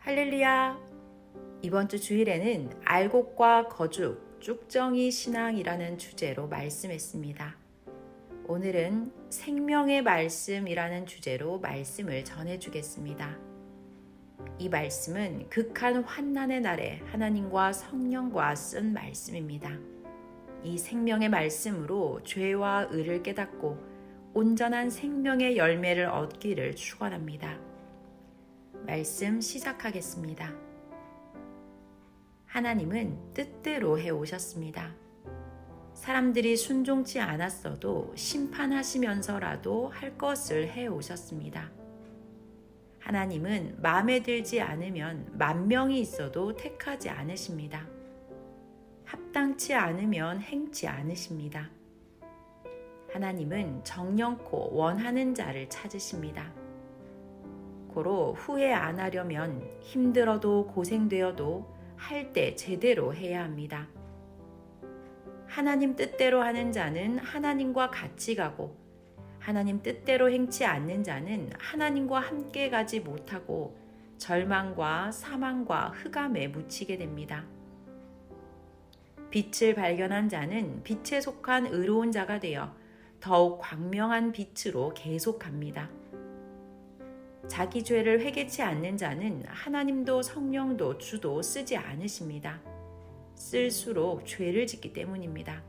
할렐루야! 이번 주 주일에는 알곡과 거죽, 쭉정이 신앙이라는 주제로 말씀했습니다. 오늘은 생명의 말씀이라는 주제로 말씀을 전해주겠습니다. 이 말씀은 극한 환난의 날에 하나님과 성령과 쓴 말씀입니다. 이 생명의 말씀으로 죄와 의를 깨닫고 온전한 생명의 열매를 얻기를 축원합니다. 말씀 시작하겠습니다. 하나님은 뜻대로 해오셨습니다. 사람들이 순종치 않았어도 심판하시면서라도 할 것을 해오셨습니다. 하나님은 마음에 들지 않으면 만 명이 있어도 택하지 않으십니다. 합당치 않으면 행치 않으십니다. 하나님은 정령코 원하는 자를 찾으십니다. 고로 후회 안 하려면 힘들어도 고생되어도 할 때 제대로 해야 합니다. 하나님 뜻대로 하는 자는 하나님과 같이 가고 하나님 뜻대로 행치 않는 자는 하나님과 함께 가지 못하고 절망과 사망과 흑암에 묻히게 됩니다. 빛을 발견한 자는 빛에 속한 의로운 자가 되어 더욱 광명한 빛으로 계속합니다. 자기 죄를 회개치 않는 자는 하나님도 성령도 주도 쓰지 않으십니다. 쓸수록 죄를 짓기 때문입니다.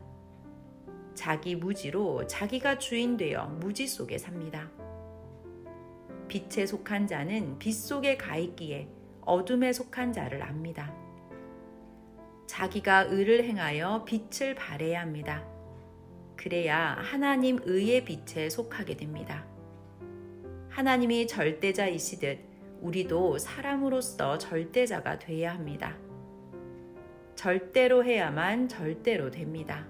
자기 무지로 자기가 주인 되어 무지 속에 삽니다. 빛에 속한 자는 빛 속에 가 있기에 어둠에 속한 자를 압니다. 자기가 의를 행하여 빛을 발해야 합니다. 그래야 하나님 의의 빛에 속하게 됩니다. 하나님이 절대자이시듯 우리도 사람으로서 절대자가 되어야 합니다. 절대로 해야만 절대로 됩니다.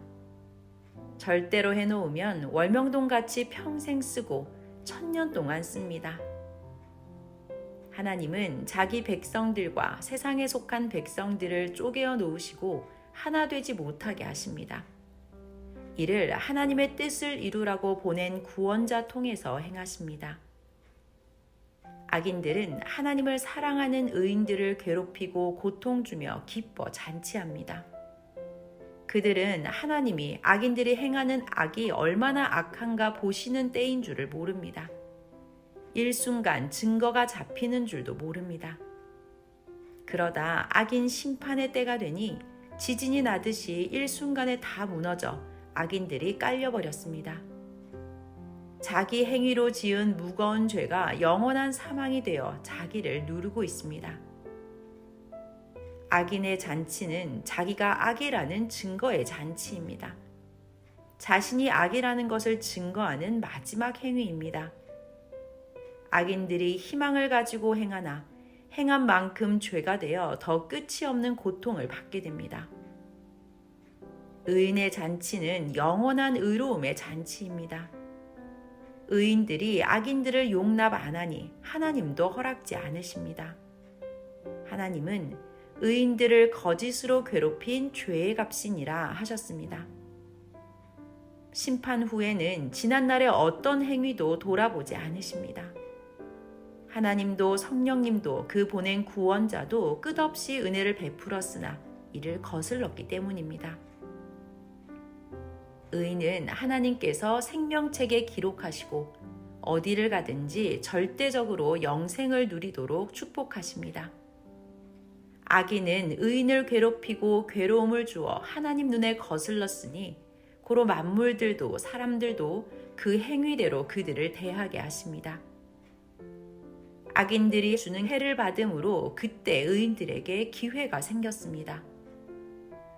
절대로 해놓으면 월명동같이 평생 쓰고 1000년 동안 씁니다. 하나님은 자기 백성들과 세상에 속한 백성들을 쪼개어 놓으시고 하나 되지 못하게 하십니다. 이를 하나님의 뜻을 이루라고 보낸 구원자 통해서 행하십니다. 악인들은 하나님을 사랑하는 의인들을 괴롭히고 고통 주며 기뻐 잔치합니다. 그들은 하나님이 악인들이 행하는 악이 얼마나 악한가 보시는 때인 줄을 모릅니다. 일순간 증거가 잡히는 줄도 모릅니다. 그러다 악인 심판의 때가 되니 지진이 나듯이 일순간에 다 무너져 악인들이 깔려버렸습니다. 자기 행위로 지은 무거운 죄가 영원한 사망이 되어 자기를 누르고 있습니다. 악인의 잔치는 자기가 악이라는 증거의 잔치입니다. 자신이 악이라는 것을 증거하는 마지막 행위입니다. 악인들이 희망을 가지고 행하나 행한 만큼 죄가 되어 더 끝이 없는 고통을 받게 됩니다. 의인의 잔치는 영원한 의로움의 잔치입니다. 의인들이 악인들을 용납 안 하니 하나님도 허락지 않으십니다. 하나님은 의인들을 거짓으로 괴롭힌 죄의 값이니라 하셨습니다. 심판 후에는 지난날의 어떤 행위도 돌아보지 않으십니다. 하나님도 성령님도 그 보낸 구원자도 끝없이 은혜를 베풀었으나 이를 거슬렀기 때문입니다. 의인은 하나님께서 생명책에 기록하시고 어디를 가든지 절대적으로 영생을 누리도록 축복하십니다. 악인은 의인을 괴롭히고 괴로움을 주어 하나님 눈에 거슬렀으니 고로 만물들도 사람들도 그 행위대로 그들을 대하게 하십니다. 악인들이 주는 해를 받음으로 그때 의인들에게 기회가 생겼습니다.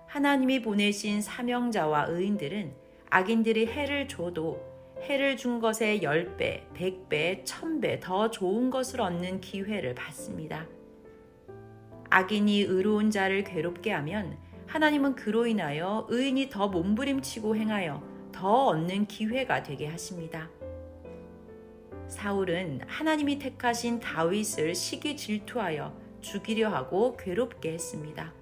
하나님이 보내신 사명자와 의인들은 악인들이 해를 줘도 해를 준 것의 10배, 100배, 1000배 더 좋은 것을 얻는 기회를 받습니다. 악인이 의로운 자를 괴롭게 하면 하나님은 그로 인하여 의인이 더 몸부림치고 행하여 더 얻는 기회가 되게 하십니다. 사울은 하나님이 택하신 다윗을 시기 질투하여 죽이려 하고 괴롭게 했습니다.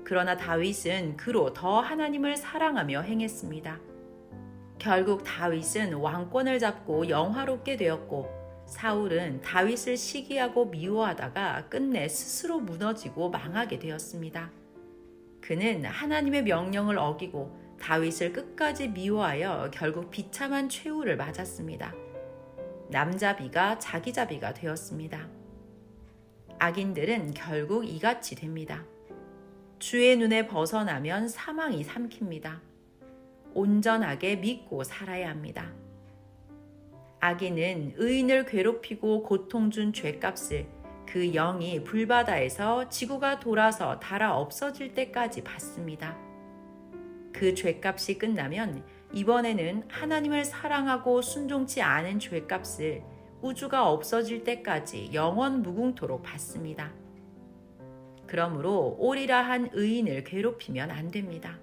그러나 다윗은 그로 더 하나님을 사랑하며 행했습니다. 결국 다윗은 왕권을 잡고 영화롭게 되었고 사울은 다윗을 시기하고 미워하다가 끝내 스스로 무너지고 망하게 되었습니다. 그는 하나님의 명령을 어기고 다윗을 끝까지 미워하여 결국 비참한 최후를 맞았습니다. 남자비가 자기자비가 되었습니다. 악인들은 결국 이같이 됩니다. 주의 눈에 벗어나면 사망이 삼킵니다. 온전하게 믿고 살아야 합니다. 악인은 의인을 괴롭히고 고통 준 죄값을 그 영이 불바다에서 지구가 돌아서 닳아 없어질 때까지 받습니다. 그 죄값이 끝나면 이번에는 하나님을 사랑하고 순종치 않은 죄값을 우주가 없어질 때까지 영원 무궁토록 받습니다. 그러므로 옳으라 한 의인을 괴롭히면 안 됩니다.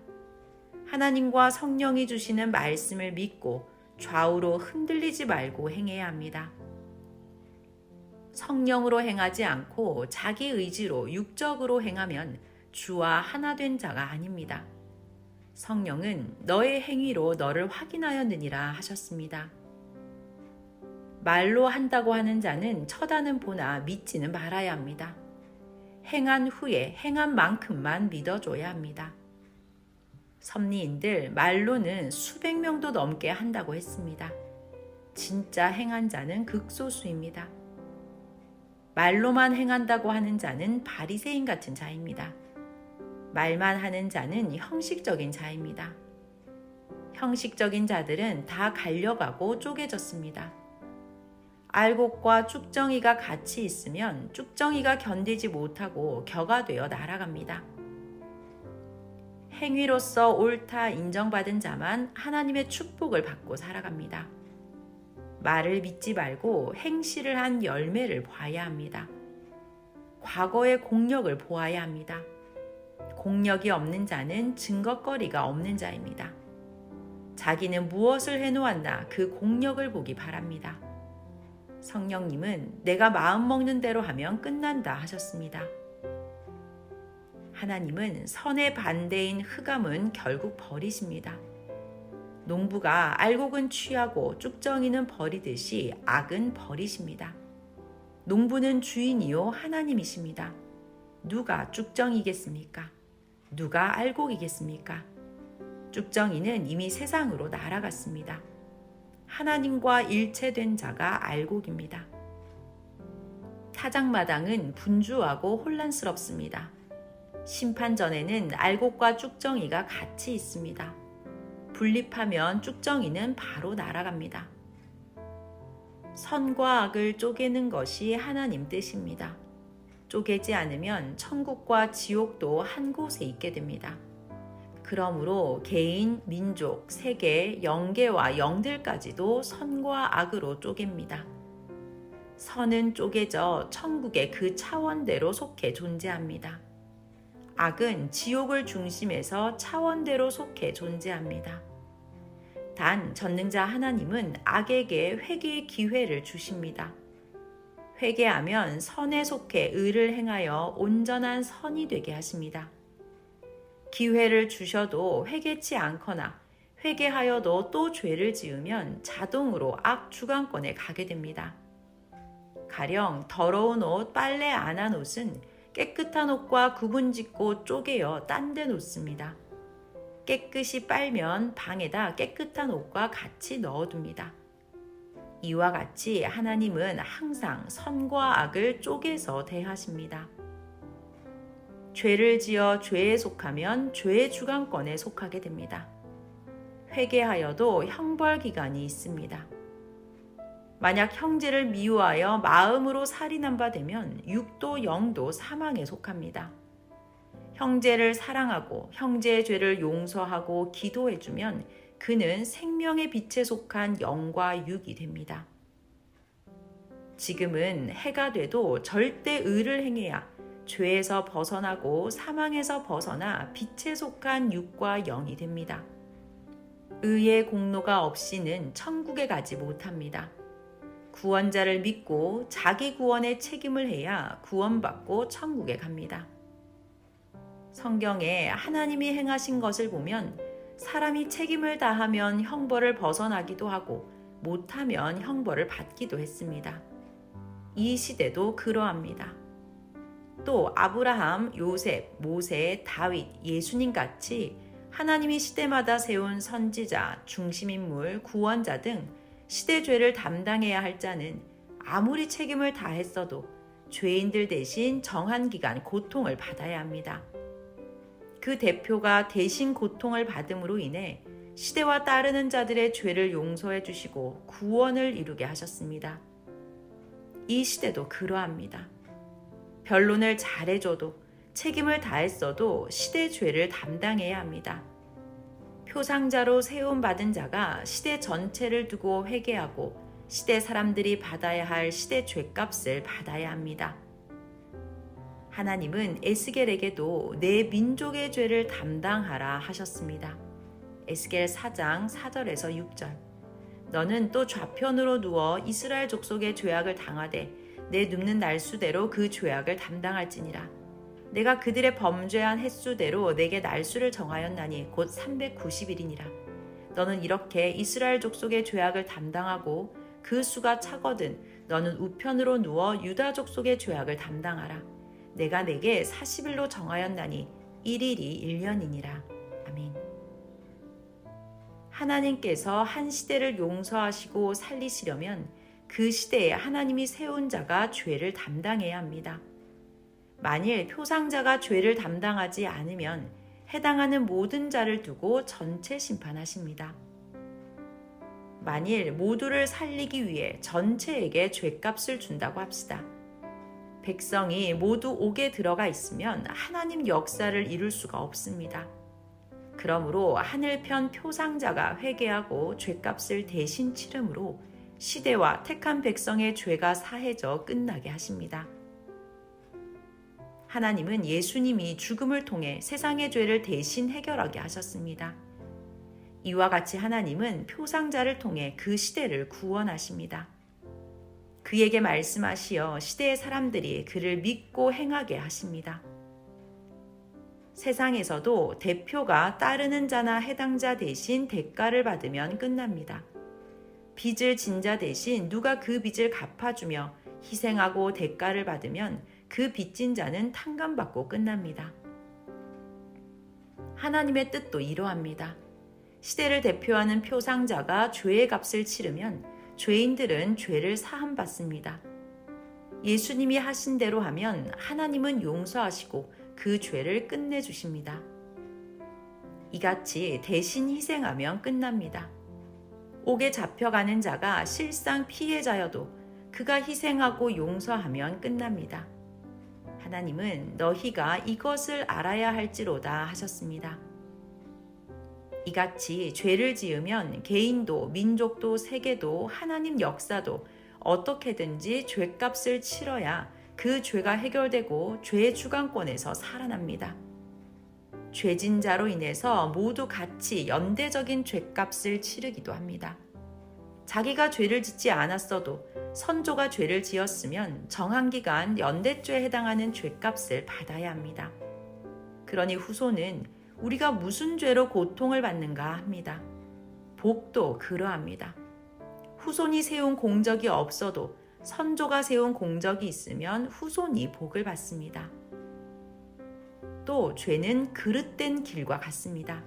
하나님과 성령이 주시는 말씀을 믿고 좌우로 흔들리지 말고 행해야 합니다. 성령으로 행하지 않고 자기 의지로 육적으로 행하면 주와 하나 된 자가 아닙니다. 성령은 너의 행위로 너를 확인하였느니라 하셨습니다. 말로 한다고 하는 자는 쳐다는 보나 믿지는 말아야 합니다. 행한 후에 행한 만큼만 믿어줘야 합니다. 섭리인들 말로는 수백 명도 넘게 한다고 했습니다. 진짜 행한 자는 극소수입니다. 말로만 행한다고 하는 자는 바리새인 같은 자입니다. 말만 하는 자는 형식적인 자입니다. 형식적인 자들은 다 갈려가고 쪼개졌습니다. 알곡과 쭉정이가 같이 있으면 쭉정이가 견디지 못하고 겨가 되어 날아갑니다. 행위로서 옳다 인정받은 자만 하나님의 축복을 받고 살아갑니다. 말을 믿지 말고 행실을 한 열매를 봐야 합니다. 과거의 공력을 보아야 합니다. 공력이 없는 자는 증거거리가 없는 자입니다. 자기는 무엇을 해놓았나 그 공력을 보기 바랍니다. 성령님은 내가 마음먹는 대로 하면 끝난다 하셨습니다. 하나님은 선의 반대인 흑암은 결국 버리십니다. 농부가 알곡은 취하고 쭉정이는 버리듯이 악은 버리십니다. 농부는 주인이요 하나님이십니다. 누가 쭉정이겠습니까? 누가 알곡이겠습니까? 쭉정이는 이미 세상으로 날아갔습니다. 하나님과 일체된 자가 알곡입니다. 타작마당은 분주하고 혼란스럽습니다. 심판 전에는 알곡과 쭉정이가 같이 있습니다. 분립하면 쭉정이는 바로 날아갑니다. 선과 악을 쪼개는 것이 하나님 뜻입니다. 쪼개지 않으면 천국과 지옥도 한 곳에 있게 됩니다. 그러므로 개인, 민족, 세계, 영계와 영들까지도 선과 악으로 쪼갭니다. 선은 쪼개져 천국의 그 차원대로 속해 존재합니다. 악은 지옥을 중심에서 차원대로 속해 존재합니다. 단 전능자 하나님은 악에게 회개의 기회를 주십니다. 회개하면 선에 속해 의를 행하여 온전한 선이 되게 하십니다. 기회를 주셔도 회개치 않거나 회개하여도 또 죄를 지으면 자동으로 악 주관권에 가게 됩니다. 가령 더러운 옷, 빨래 안 한 옷은 깨끗한 옷과 구분짓고 쪼개어 딴 데 놓습니다. 깨끗이 빨면 방에다 깨끗한 옷과 같이 넣어둡니다. 이와 같이 하나님은 항상 선과 악을 쪼개서 대하십니다. 죄를 지어 죄에 속하면 죄의 주관권에 속하게 됩니다. 회개하여도 형벌 기간이 있습니다. 만약 형제를 미워하여 마음으로 살인한 바 되면 육도 영도 사망에 속합니다. 형제를 사랑하고 형제의 죄를 용서하고 기도해주면 그는 생명의 빛에 속한 영과 육이 됩니다. 지금은 해가 돼도 절대 의를 행해야 죄에서 벗어나고 사망에서 벗어나 빛에 속한 육과 영이 됩니다. 의의 공로가 없이는 천국에 가지 못합니다. 구원자를 믿고 자기 구원의 책임을 해야 구원받고 천국에 갑니다. 성경에 하나님이 행하신 것을 보면 사람이 책임을 다하면 형벌을 벗어나기도 하고 못하면 형벌을 받기도 했습니다. 이 시대도 그러합니다. 또 아브라함, 요셉, 모세, 다윗, 예수님 같이 하나님이 시대마다 세운 선지자, 중심인물, 구원자 등 시대 죄를 담당해야 할 자는 아무리 책임을 다했어도 죄인들 대신 정한 기간 고통을 받아야 합니다. 그 대표가 대신 고통을 받음으로 인해 시대와 따르는 자들의 죄를 용서해 주시고 구원을 이루게 하셨습니다. 이 시대도 그러합니다. 변론을 잘해줘도 책임을 다했어도 시대 죄를 담당해야 합니다. 표상자로 세움받은 자가 시대 전체를 두고 회개하고 시대 사람들이 받아야 할 시대 죄값을 받아야 합니다. 하나님은 에스겔에게도 내 민족의 죄를 담당하라 하셨습니다. 에스겔 4장 4절에서 6절. 너는 또 좌편으로 누워 이스라엘 족속의 죄악을 당하되 내 눕는 날수대로 그 죄악을 담당할지니라. 내가 그들의 범죄한 횟수대로 내게 날수를 정하였나니 곧 390일이니라. 너는 이렇게 이스라엘 족속의 죄악을 담당하고 그 수가 차거든 너는 우편으로 누워 유다 족속의 죄악을 담당하라. 내가 내게 40일로 정하였나니 1일이 1년이니라. 아멘. 하나님께서 한 시대를 용서하시고 살리시려면 그 시대에 하나님이 세운 자가 죄를 담당해야 합니다. 만일 표상자가 죄를 담당하지 않으면 해당하는 모든 자를 두고 전체 심판하십니다. 만일 모두를 살리기 위해 전체에게 죄값을 준다고 합시다. 백성이 모두 옥에 들어가 있으면 하나님 역사를 이룰 수가 없습니다. 그러므로 하늘편 표상자가 회개하고 죄값을 대신 치름으로 시대와 택한 백성의 죄가 사해져 끝나게 하십니다. 하나님은 예수님이 죽음을 통해 세상의 죄를 대신 해결하게 하셨습니다. 이와 같이 하나님은 표상자를 통해 그 시대를 구원하십니다. 그에게 말씀하시어 시대의 사람들이 그를 믿고 행하게 하십니다. 세상에서도 대표가 따르는 자나 해당자 대신 대가를 받으면 끝납니다. 빚을 진 자 대신 누가 그 빚을 갚아주며 희생하고 대가를 받으면 그 빚진 자는 탕감받고 끝납니다. 하나님의 뜻도 이러합니다. 시대를 대표하는 표상자가 죄의 값을 치르면 죄인들은 죄를 사함받습니다. 예수님이 하신 대로 하면 하나님은 용서하시고 그 죄를 끝내주십니다. 이같이 대신 희생하면 끝납니다. 옥에 잡혀가는 자가 실상 피해자여도 그가 희생하고 용서하면 끝납니다. 하나님은 너희가 이것을 알아야 할지로다 하셨습니다. 이같이 죄를 지으면 개인도 민족도 세계도 하나님 역사도 어떻게든지 죄값을 치러야 그 죄가 해결되고 죄의 주관권에서 살아납니다. 죄진 자로 인해서 모두 같이 연대적인 죄값을 치르기도 합니다. 자기가 죄를 짓지 않았어도 선조가 죄를 지었으면 정한 기간 연대죄에 해당하는 죄값을 받아야 합니다. 그러니 후손은 우리가 무슨 죄로 고통을 받는가 합니다. 복도 그러합니다. 후손이 세운 공적이 없어도 선조가 세운 공적이 있으면 후손이 복을 받습니다. 또 죄는 그릇된 길과 같습니다.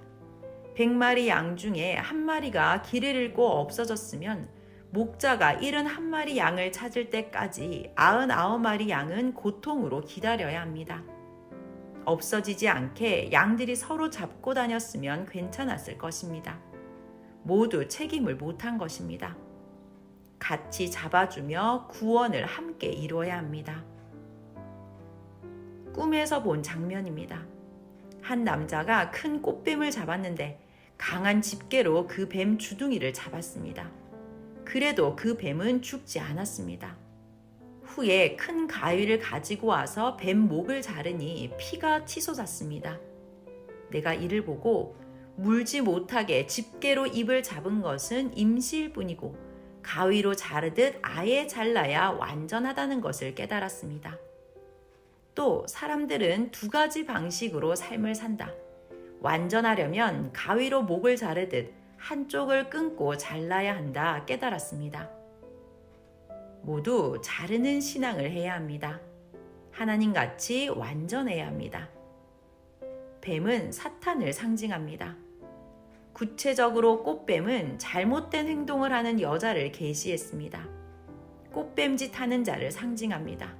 100마리 양 중에 한 마리가 길을 잃고 없어졌으면 목자가 71마리 양을 찾을 때까지 99마리 양은 고통으로 기다려야 합니다. 없어지지 않게 양들이 서로 잡고 다녔으면 괜찮았을 것입니다. 모두 책임을 못한 것입니다. 같이 잡아주며 구원을 함께 이루어야 합니다. 꿈에서 본 장면입니다. 한 남자가 큰 꽃뱀을 잡았는데 강한 집게로 그 뱀 주둥이를 잡았습니다. 그래도 그 뱀은 죽지 않았습니다. 후에 큰 가위를 가지고 와서 뱀 목을 자르니 피가 치솟았습니다. 내가 이를 보고 물지 못하게 집게로 입을 잡은 것은 임시일 뿐이고 가위로 자르듯 아예 잘라야 완전하다는 것을 깨달았습니다. 또 사람들은 두 가지 방식으로 삶을 산다. 완전하려면 가위로 목을 자르듯 한쪽을 끊고 잘라야 한다 깨달았습니다. 모두 자르는 신앙을 해야 합니다. 하나님같이 완전해야 합니다. 뱀은 사탄을 상징합니다. 구체적으로 꽃뱀은 잘못된 행동을 하는 여자를 계시했습니다. 꽃뱀짓 하는 자를 상징합니다.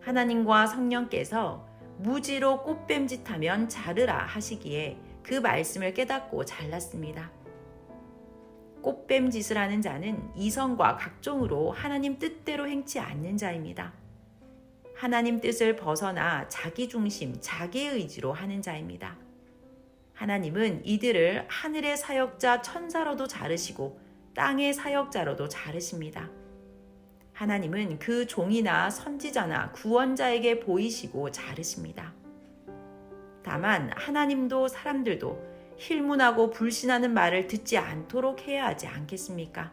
하나님과 성령께서 무지로 꽃뱀짓하면 자르라 하시기에 그 말씀을 깨닫고 잘랐습니다. 꽃뱀짓을 하는 자는 이성과 각종으로 하나님 뜻대로 행치 않는 자입니다. 하나님 뜻을 벗어나 자기 중심, 자기 의지로 하는 자입니다. 하나님은 이들을 하늘의 사역자 천사로도 자르시고 땅의 사역자로도 자르십니다. 하나님은 그 종이나 선지자나 구원자에게 보이시고 자르십니다. 다만 하나님도 사람들도 힐문하고 불신하는 말을 듣지 않도록 해야 하지 않겠습니까?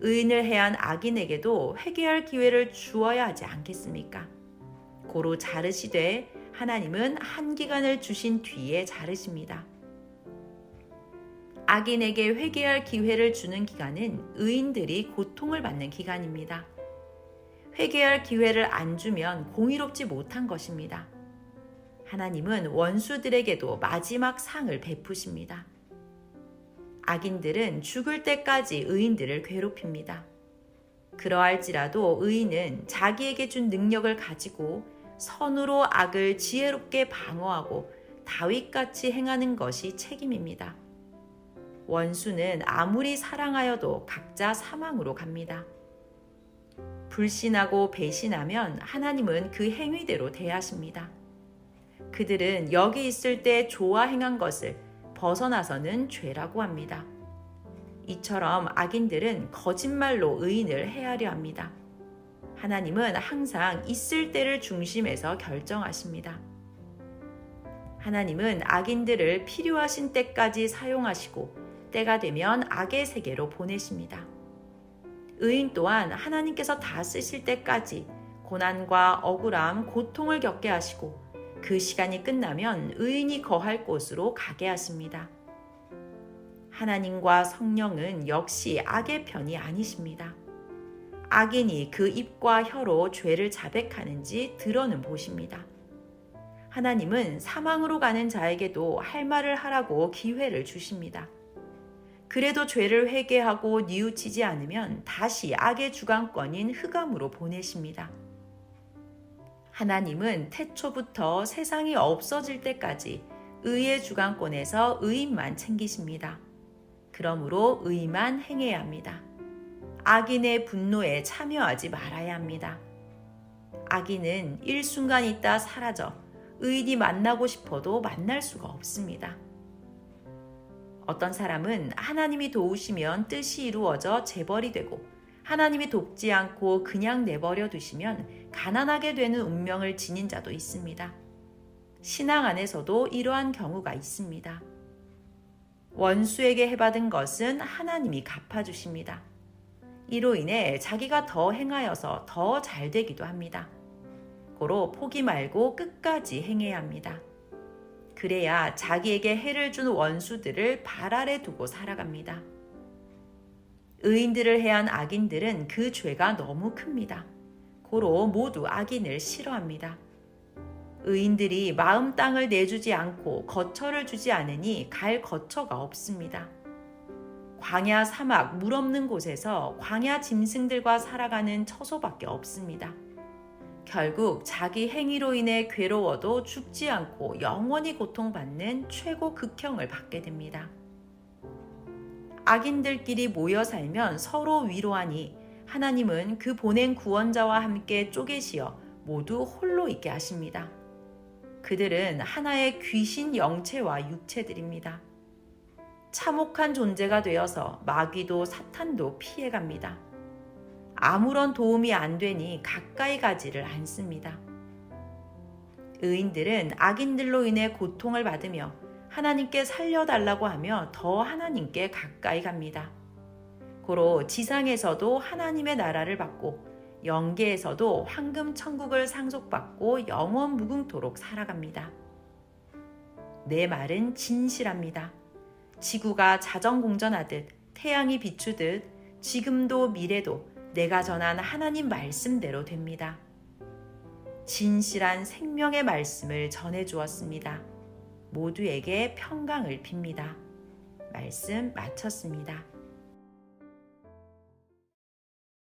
의인을 해한 악인에게도 회개할 기회를 주어야 하지 않겠습니까? 고로 자르시되 하나님은 한 기간을 주신 뒤에 자르십니다. 악인에게 회개할 기회를 주는 기간은 의인들이 고통을 받는 기간입니다. 회개할 기회를 안 주면 공의롭지 못한 것입니다. 하나님은 원수들에게도 마지막 상을 베푸십니다. 악인들은 죽을 때까지 의인들을 괴롭힙니다. 그러할지라도 의인은 자기에게 준 능력을 가지고 선으로 악을 지혜롭게 방어하고 다윗같이 행하는 것이 책임입니다. 원수는 아무리 사랑하여도 각자 사망으로 갑니다. 불신하고 배신하면 하나님은 그 행위대로 대하십니다. 그들은 여기 있을 때 좋아 행한 것을 벗어나서는 죄라고 합니다. 이처럼 악인들은 거짓말로 의인을 해하려 합니다. 하나님은 항상 있을 때를 중심에서 결정하십니다. 하나님은 악인들을 필요하신 때까지 사용하시고 때가 되면 악의 세계로 보내십니다. 의인 또한 하나님께서 다 쓰실 때까지 고난과 억울함, 고통을 겪게 하시고 그 시간이 끝나면 의인이 거할 곳으로 가게 하십니다. 하나님과 성령은 역시 악의 편이 아니십니다. 악인이 그 입과 혀로 죄를 자백하는지 들어는 보십니다. 하나님은 사망으로 가는 자에게도 할 말을 하라고 기회를 주십니다. 그래도 죄를 회개하고 뉘우치지 않으면 다시 악의 주관권인 흑암으로 보내십니다. 하나님은 태초부터 세상이 없어질 때까지 의의 주관권에서 의인만 챙기십니다. 그러므로 의만 행해야 합니다. 악인의 분노에 참여하지 말아야 합니다. 악인은 일순간 있다 사라져 의인이 만나고 싶어도 만날 수가 없습니다. 어떤 사람은 하나님이 도우시면 뜻이 이루어져 재벌이 되고 하나님이 돕지 않고 그냥 내버려 두시면 가난하게 되는 운명을 지닌 자도 있습니다. 신앙 안에서도 이러한 경우가 있습니다. 원수에게 해받은 것은 하나님이 갚아주십니다. 이로 인해 자기가 더 행하여서 더 잘 되기도 합니다. 고로 포기 말고 끝까지 행해야 합니다. 그래야 자기에게 해를 준 원수들을 발 아래 두고 살아갑니다. 의인들을 해한 악인들은 그 죄가 너무 큽니다. 고로 모두 악인을 싫어합니다. 의인들이 마음 땅을 내주지 않고 거처를 주지 않으니 갈 거처가 없습니다. 광야 사막 물 없는 곳에서 광야 짐승들과 살아가는 처소밖에 없습니다. 결국 자기 행위로 인해 괴로워도 죽지 않고 영원히 고통받는 최고 극형을 받게 됩니다. 악인들끼리 모여 살면 서로 위로하니 하나님은 그 보낸 구원자와 함께 쪼개시어 모두 홀로 있게 하십니다. 그들은 하나의 귀신 영체와 육체들입니다. 참혹한 존재가 되어서 마귀도 사탄도 피해갑니다. 아무런 도움이 안 되니 가까이 가지를 않습니다. 의인들은 악인들로 인해 고통을 받으며 하나님께 살려달라고 하며 더 하나님께 가까이 갑니다. 고로 지상에서도 하나님의 나라를 받고 영계에서도 황금 천국을 상속받고 영원 무궁토록 살아갑니다. 내 말은 진실합니다. 지구가 자전공전하듯 태양이 비추듯 지금도 미래도 내가 전한 하나님 말씀대로 됩니다. 진실한 생명의 말씀을 전해 주었습니다. 모두에게 평강을 빕니다. 말씀 마쳤습니다.